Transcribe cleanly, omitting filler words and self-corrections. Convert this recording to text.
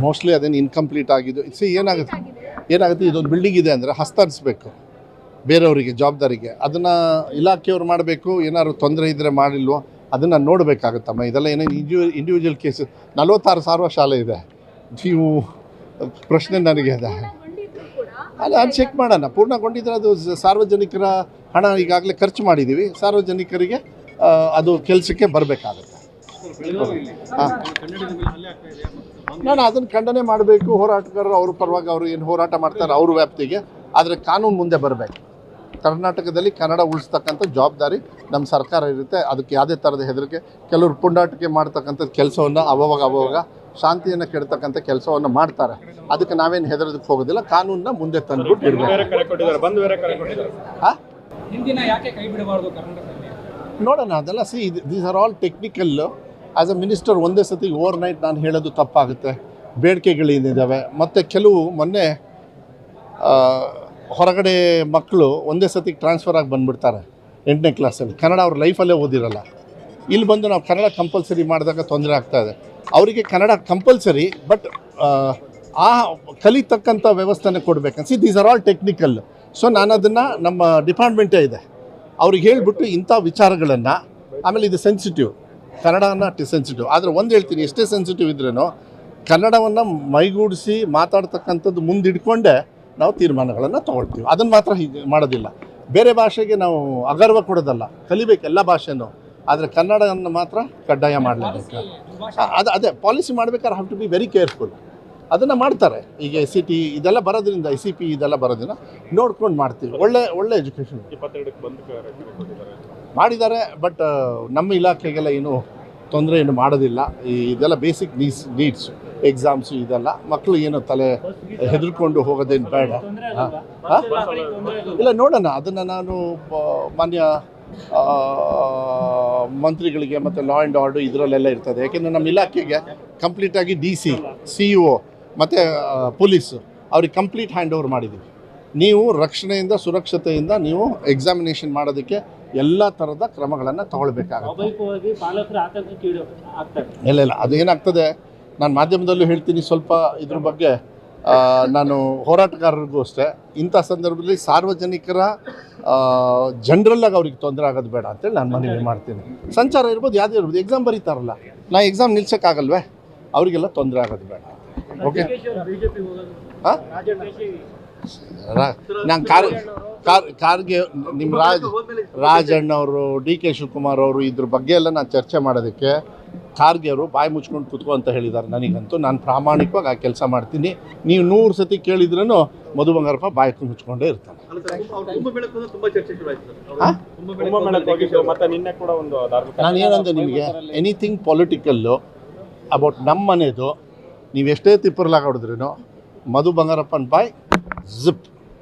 Mostly ಅದೇನು incomplete ಆಗಿದ್ದು. ಏನಾಗುತ್ತೆ ಇದೊಂದು ಬಿಲ್ಡಿಂಗ್ ಇದೆ ಅಂದರೆ ಹಸ್ತಾಂತರಿಸಬೇಕು ಬೇರೆಯವರಿಗೆ, ಜವಾಬ್ದಾರಿಗೆ. ಅದನ್ನು ಇಲಾಖೆಯವ್ರು ಮಾಡಬೇಕು. ಏನಾದ್ರು ತೊಂದರೆ ಇದ್ದರೆ ಮಾಡಿಲ್ವೋ ಅದನ್ನು ನೋಡಬೇಕಾಗುತ್ತಮ್ಮ. ಇದೆಲ್ಲ ಏನೇನು ಇಂಡಿವಿಜುವಲ್ ಕೇಸು. 46 ಸಾರ್ವ ಶಾಲೆ ಇದೆ. ನೀವು ಪ್ರಶ್ನೆ ನನಗೆ ಅದ ಅಲ್ಲ, ಅದು ಚೆಕ್ ಮಾಡೋಣ. ಪೂರ್ಣಗೊಂಡಿದ್ರೆ ಅದು ಸಾರ್ವಜನಿಕರ ಹಣ ಈಗಾಗಲೇ ಖರ್ಚು ಮಾಡಿದ್ದೀವಿ. ಸಾರ್ವಜನಿಕರಿಗೆ ಅದು ಕೆಲಸಕ್ಕೆ ಬರಬೇಕಾಗುತ್ತೆ. ನಾನು ಅದನ್ನು ಖಂಡನೆ ಮಾಡಬೇಕು. ಹೋರಾಟಗಾರರು ಅವ್ರ ಪರವಾಗಿ ಅವರು ಏನು ಹೋರಾಟ ಮಾಡ್ತಾರೆ ಅವ್ರ ವ್ಯಾಪ್ತಿಗೆ, ಆದರೆ ಕಾನೂನು ಮುಂದೆ ಬರಬೇಕು. ಕರ್ನಾಟಕದಲ್ಲಿ ಕನ್ನಡ ಉಳಿಸ್ತಕ್ಕಂಥ ಜವಾಬ್ದಾರಿ ನಮ್ಮ ಸರ್ಕಾರ ಇರುತ್ತೆ. ಅದಕ್ಕೆ ಯಾವುದೇ ಥರದ ಹೆದರಿಕೆ, ಕೆಲವರು ಪುಂಡಾಟಿಕೆ ಮಾಡ್ತಕ್ಕಂಥ ಕೆಲಸವನ್ನು ಅವಾಗ ಶಾಂತಿಯನ್ನು ಕೆಡ್ತಕ್ಕಂಥ ಕೆಲಸವನ್ನು ಮಾಡ್ತಾರೆ. ಅದಕ್ಕೆ ನಾವೇನು ಹೆದರೋದಕ್ಕೆ ಹೋಗೋದಿಲ್ಲ. ಕಾನೂನನ್ನ ಮುಂದೆ ತಂದುಬಿಟ್ಟು ನೋಡೋಣ. ಅದೆಲ್ಲ these are all technical. As a minister ಒಂದೇ ಸತಿ ಓವರ್ ನೈಟ್ ನಾನು ಹೇಳೋದು ತಪ್ಪಾಗುತ್ತೆ. ಬೇಡಿಕೆಗಳೇನಿದ್ದಾವೆ. ಮತ್ತು ಕೆಲವು ಮೊನ್ನೆ ಹೊರಗಡೆ ಮಕ್ಕಳು ಒಂದೇ ಸತಿ ಟ್ರಾನ್ಸ್ಫರ್ ಆಗಿ ಬಂದುಬಿಡ್ತಾರೆ 8ನೇ ಕ್ಲಾಸಲ್ಲಿ. ಕನ್ನಡ ಅವ್ರ ಲೈಫಲ್ಲೇ ಓದಿರಲ್ಲ. ಇಲ್ಲಿ ಬಂದು ನಾವು ಕನ್ನಡ ಕಂಪಲ್ಸರಿ ಮಾಡಿದಾಗ ತೊಂದರೆ ಆಗ್ತಾಯಿದೆ. ಅವರಿಗೆ ಕನ್ನಡ ಕಂಪಲ್ಸರಿ, ಬಟ್ ಆ ಕಲಿತಕ್ಕಂಥ ವ್ಯವಸ್ಥೆನೇ ಕೊಡಬೇಕನ್ಸಿ. These are all technical. So ನಾನು ಅದನ್ನು ನಮ್ಮ ಡಿಪಾರ್ಟ್ಮೆಂಟೇ ಇದೆ ಅವ್ರಿಗೆ ಹೇಳಿಬಿಟ್ಟು ಇಂಥ ವಿಚಾರಗಳನ್ನು. ಆಮೇಲೆ ಇದು ಸೆನ್ಸಿಟಿವ್, ಕನ್ನಡನ ಸೆನ್ಸಿಟಿವ್. ಆದರೆ ಒಂದು ಹೇಳ್ತೀನಿ, ಎಷ್ಟೇ ಸೆನ್ಸಿಟಿವ್ ಇದ್ರೂ ಕನ್ನಡವನ್ನು ಮೈಗೂಡಿಸಿ ಮಾತಾಡ್ತಕ್ಕಂಥದ್ದು ಮುಂದಿಡ್ಕೊಂಡೇ ನಾವು ತೀರ್ಮಾನಗಳನ್ನು ತೊಗೊಳ್ತೀವಿ. ಅದನ್ನು ಮಾತ್ರ ಹೀಗೆ ಮಾಡೋದಿಲ್ಲ. ಬೇರೆ ಭಾಷೆಗೆ ನಾವು ಅಗರ್ವ ಕೊಡೋದಲ್ಲ, ಕಲಿಬೇಕು ಎಲ್ಲ ಭಾಷೆನೂ. ಆದರೆ ಕನ್ನಡವನ್ನು ಮಾತ್ರ ಕಡ್ಡಾಯ ಮಾಡಲೇಬೇಕು. ಅದೇ ಪಾಲಿಸಿ ಮಾಡಬೇಕಾದ್ರೆ have to be very careful. ಅದನ್ನು ಮಾಡ್ತಾರೆ. ಈಗ SCT ಇದೆಲ್ಲ ಬರೋದ್ರಿಂದ, ICP ಇದೆಲ್ಲ ಬರೋದ್ರಿಂದ ನೋಡ್ಕೊಂಡು ಮಾಡ್ತೀವಿ. ಒಳ್ಳೆ ಎಜುಕೇಷನ್ ಮಾಡಿದ್ದಾರೆ. ಬಟ್ ನಮ್ಮ ಇಲಾಖೆಗೆಲ್ಲ ಏನು ತೊಂದರೆ ಏನು ಮಾಡೋದಿಲ್ಲ. ಇದೆಲ್ಲ ಬೇಸಿಕ್ ನೀಡ್ಸ್, ಎಕ್ಸಾಮ್ಸು ಇದೆಲ್ಲ. ಮಕ್ಕಳು ಏನು ತಲೆ ಹೆದರ್ಕೊಂಡು ಹೋಗೋದೇನು ಬೇಡ. ಇಲ್ಲ, ನೋಡೋಣ. ಅದನ್ನು ನಾನು ಮಾನ್ಯ ಮಂತ್ರಿಗಳಿಗೆ ಮತ್ತು ಲಾ ಆ್ಯಂಡ್ ಆರ್ಡರ್ ಇದರಲ್ಲೆಲ್ಲ ಇರ್ತದೆ. ಯಾಕೆಂದರೆ ನಮ್ಮ ಇಲಾಖೆಗೆ ಕಂಪ್ಲೀಟಾಗಿ DC, CO ಮತ್ತು ಪೊಲೀಸು ಅವ್ರಿಗೆ ಕಂಪ್ಲೀಟ್ ಹ್ಯಾಂಡ್ ಓವರ್ ಮಾಡಿದ್ದೀವಿ. ನೀವು ರಕ್ಷಣೆಯಿಂದ, ಸುರಕ್ಷತೆಯಿಂದ ನೀವು ಎಕ್ಸಾಮಿನೇಷನ್ ಮಾಡೋದಕ್ಕೆ ಎಲ್ಲ ಥರದ ಕ್ರಮಗಳನ್ನು ತಗೊಳ್ಬೇಕಾಗುತ್ತೆ. ಇಲ್ಲ, ಅದು ಏನಾಗ್ತದೆ, ನಾನು ಮಾಧ್ಯಮದಲ್ಲೂ ಹೇಳ್ತೀನಿ ಸ್ವಲ್ಪ ಇದ್ರ ಬಗ್ಗೆ. ನಾನು ಹೋರಾಟಗಾರರಿಗೂ ಅಷ್ಟೇ, ಇಂಥ ಸಂದರ್ಭದಲ್ಲಿ ಸಾರ್ವಜನಿಕರ ಜನರಲ್ಲಾಗಿ ಅವ್ರಿಗೆ ತೊಂದರೆ ಆಗೋದು ಬೇಡ ಅಂತೇಳಿ ನಾನು ಮನವಿ ಮಾಡ್ತೀನಿ. ಸಂಚಾರ ಇರ್ಬೋದು, ಯಾವುದೇ ಇರ್ಬೋದು. ಎಕ್ಸಾಮ್ ಬರೀತಾರಲ್ಲ, ನಾ ಎಕ್ಸಾಮ್ ನಿಲ್ಸೋಕ್ಕಾಗಲ್ವೇ? ಅವರಿಗೆಲ್ಲ ತೊಂದರೆ ಆಗೋದು ಬೇಡ. ಓಕೆ. ಹಾಂ, ನಾನು ಕಾರ್ಗೆ ನಿಮ್ಮ ರಾಜಣ್ಣವರು, DK ಶಿವಕುಮಾರ್ ಅವರು ಇದ್ರ ಬಗ್ಗೆ ಎಲ್ಲ ನಾನು ಚರ್ಚೆ ಮಾಡೋದಕ್ಕೆ ಖಾರ್ಗೆ ಅವರು ಬಾಯಿ ಮುಚ್ಕೊಂಡು ಕೂತ್ಕೊ ಅಂತ ಹೇಳಿದ್ದಾರೆ ನನಗಂತೂ. ನಾನು ಪ್ರಾಮಾಣಿಕವಾಗಿ ಆ ಕೆಲಸ ಮಾಡ್ತೀನಿ. ನೀವು 100 ಸತಿ ಕೇಳಿದ್ರೂ ಮಧು ಬಂಗಾರಪ್ಪ ಬಾಯಿ ಮುಚ್ಕೊಂಡೇ ಇರ್ತಾನೆ. ನಾನು ಏನಂದೆ ನಿಮಗೆ, ಎನಿಥಿಂಗ್ ಪೊಲಿಟಿಕಲ್ಲು ಅಬೌಟ್ ನಮ್ಮ ಮನೆದು ನೀವೆಷ್ಟೇ ತಿಪ್ಪರ್ಲಾಗ ಹೊಡೆದ್ರೂ ಮಧು ಬಂಗಾರಪ್ಪನ ಬಾಯ್ ಜಿಪ್.